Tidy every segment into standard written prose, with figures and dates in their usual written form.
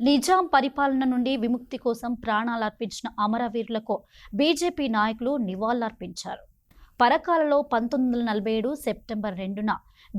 నిజాం పరిపాలన నుండి విముక్తి కోసం ప్రాణాలర్పించిన అమరవీరులకు బీజేపీ నాయకులు నివాళులర్పించారు. పరకాలలో 1947 సెప్టెంబర్ 2న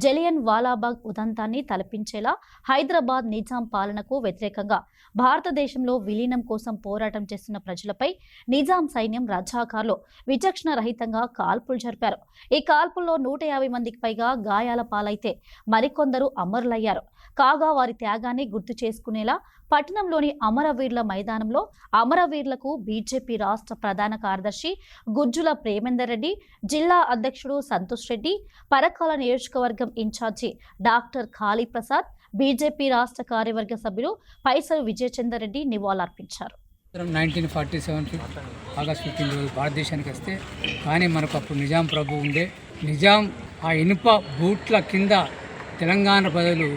జలియన్ వాలాబాగ్ ఉదంతాన్ని తలపించేలా హైదరాబాద్ నిజాం పాలనకు వ్యతిరేకంగా భారతదేశంలో విలీనం కోసం పోరాటం చేస్తున్న ప్రజలపై నిజాం సైన్యం రజాకార్లు విచక్షణ రహితంగా కాల్పులు జరిపారు. ఈ కాల్పుల్లో 150 మందికి పైగా గాయాల పాలైతే మరికొందరు అమరులయ్యారు. కాగా వారి త్యాగాన్ని గుర్తు చేసుకునేలా పట్టణంలోని అమరవీరుల మైదానంలో అమరవీరులకు బీజేపీ రాష్ట్ర ప్రధాన కార్యదర్శి గుజ్జుల ప్రేమేందర్ రెడ్డి, జిల్లా అధ్యక్షుడు సంతోష్ రెడ్డి, పరకాల నియోజకవర్గం ఇన్ఛార్జి డాక్టర్ ఖాళీ ప్రసాద్, బీజేపీ రాష్ట్ర కార్యవర్గ సభ్యులు పైసలు విజయచందర్ రెడ్డి నివాళులర్పించారు. 1947 ఆగస్టు 15 రోజు భారతదేశానికి వస్తే కానీ మనకు అప్పుడు నిజాం ప్రభు ఉండే. నిజాం ఆ ఇనుప బూట్ల కింద తెలంగాణ ప్రజలు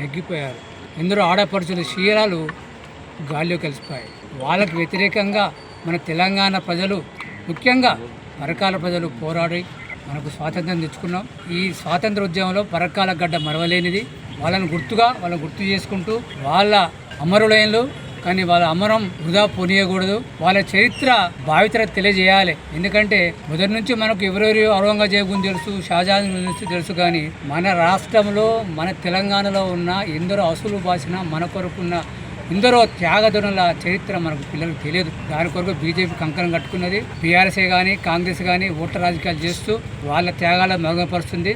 నెగ్గిపోయారు. ఎందరో ఆడపడుచుల శీలాలు గాల్లో కలిసిపోయాయి. వాళ్ళకు వ్యతిరేకంగా మన తెలంగాణ ప్రజలు, ముఖ్యంగా పరకాల ప్రజలు పోరాడి మనకు స్వాతంత్రం తెచ్చుకున్నాం. ఈ స్వాతంత్ర ఉద్యమంలో పరకాల గడ్డ మరవలేనిది. వాళ్ళని గుర్తు చేసుకుంటూ వాళ్ళ అమరులైనలు, కానీ వాళ్ళ అమరం వృధా పోనీయకూడదు. వాళ్ళ చరిత్ర భావితరకు తెలియజేయాలి. ఎందుకంటే మొదటి నుంచి మనకు ఎవరెవరు ఔరంగజేబు గురించి తెలుసు, షాజహాన్ గురించి తెలుసు, కానీ మన రాష్ట్రంలో మన తెలంగాణలో ఉన్న ఎందరో అసలు బాసిన మన కొరకున్న ఎందరో త్యాగధనుల చరిత్ర మనకు పిల్లలకు తెలియదు. దాని కొరకు బీజేపీ కంకణం కట్టుకున్నది. బీఆర్ఎస్ఏ కానీ కాంగ్రెస్ కానీ ఓట్ల రాజకీయాలు చేస్తూ వాళ్ళ త్యాగాలను మరుగుపరుస్తుంది.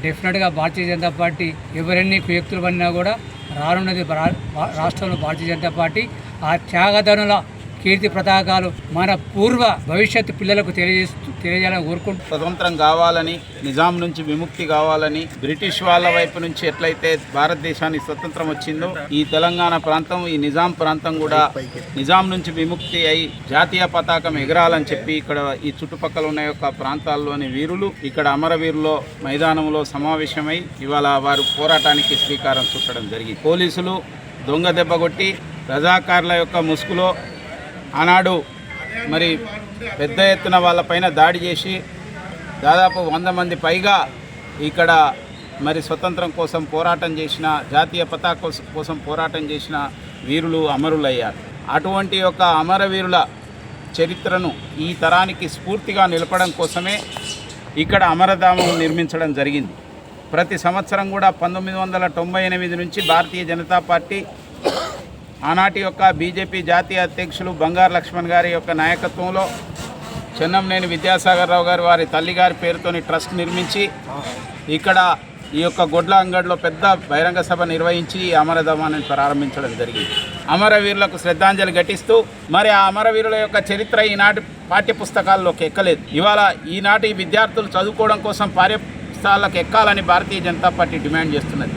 డెఫినెట్గా భారతీయ జనతా పార్టీ ఎవరెన్ని కుయుక్తులు పడినా కూడా రానున్నది రాష్ట్రంలో భారతీయ జనతా పార్టీ. ఆ త్యాగధనుల కీర్తి పతాకాలు మన పూర్వ భవిష్యత్తు పిల్లలకు తెలియజేయాలని కోరుకుంటూ, స్వతంత్రం కావాలని, నిజాం నుంచి విముక్తి కావాలని, బ్రిటిష్ వాళ్ళ వైపు నుంచి ఎట్లయితే భారతదేశానికి స్వతంత్రం వచ్చిందో ఈ తెలంగాణ ప్రాంతం, ఈ నిజాం ప్రాంతం కూడా నిజాం నుంచి విముక్తి అయి జాతీయ పతాకం ఎగరాలని చెప్పి ఇక్కడ ఈ చుట్టుపక్కల ఉన్న యొక్క ప్రాంతాల్లోని వీరులు ఇక్కడ అమరవీరులో మైదానంలో సమావేశమై ఇవాళ వారు పోరాటానికి శ్రీకారం చుట్టడం జరిగింది. పోలీసులు దొంగ దెబ్బ కొట్టి రజాకార్ల యొక్క ముసుగులో ఆనాడు మరి పెద్ద ఎత్తున వాళ్ళపైన దాడి చేసి దాదాపు 100 మంది పైగా ఇక్కడ మరి స్వతంత్రం కోసం పోరాటం చేసిన, జాతీయ పతాక కోసం పోరాటం చేసిన వీరులు అమరులయ్యారు. అటువంటి యొక్క అమరవీరుల చరిత్రను ఈ తరానికి స్ఫూర్తిగా నిలపడం కోసమే ఇక్కడ అమరధామం నిర్మించడం జరిగింది. ప్రతి సంవత్సరం కూడా 1998 నుంచి భారతీయ జనతా పార్టీ ఆనాటి యొక్క బీజేపీ జాతీయ అధ్యక్షులు బంగారు లక్ష్మణ్ గారి యొక్క నాయకత్వంలో చెన్నంనేని విద్యాసాగర్ రావు గారు వారి తల్లిగారి పేరుతోని ట్రస్ట్ నిర్మించి ఇక్కడ ఈ యొక్క గొడ్ల అంగడిలో పెద్ద బహిరంగ సభ నిర్వహించి ఈ అమరధామాన్ని ప్రారంభించడం జరిగింది. అమరవీరులకు శ్రద్ధాంజలి ఘటిస్తూ మరి ఆ అమరవీరుల యొక్క చరిత్ర ఈనాటి పాఠ్యపుస్తకాల్లోకి ఎక్కలేదు. ఇవాళ ఈనాటి విద్యార్థులు చదువుకోవడం కోసం పాఠ్యపుస్తకాలకు ఎక్కాలని భారతీయ జనతా పార్టీ డిమాండ్ చేస్తున్నది.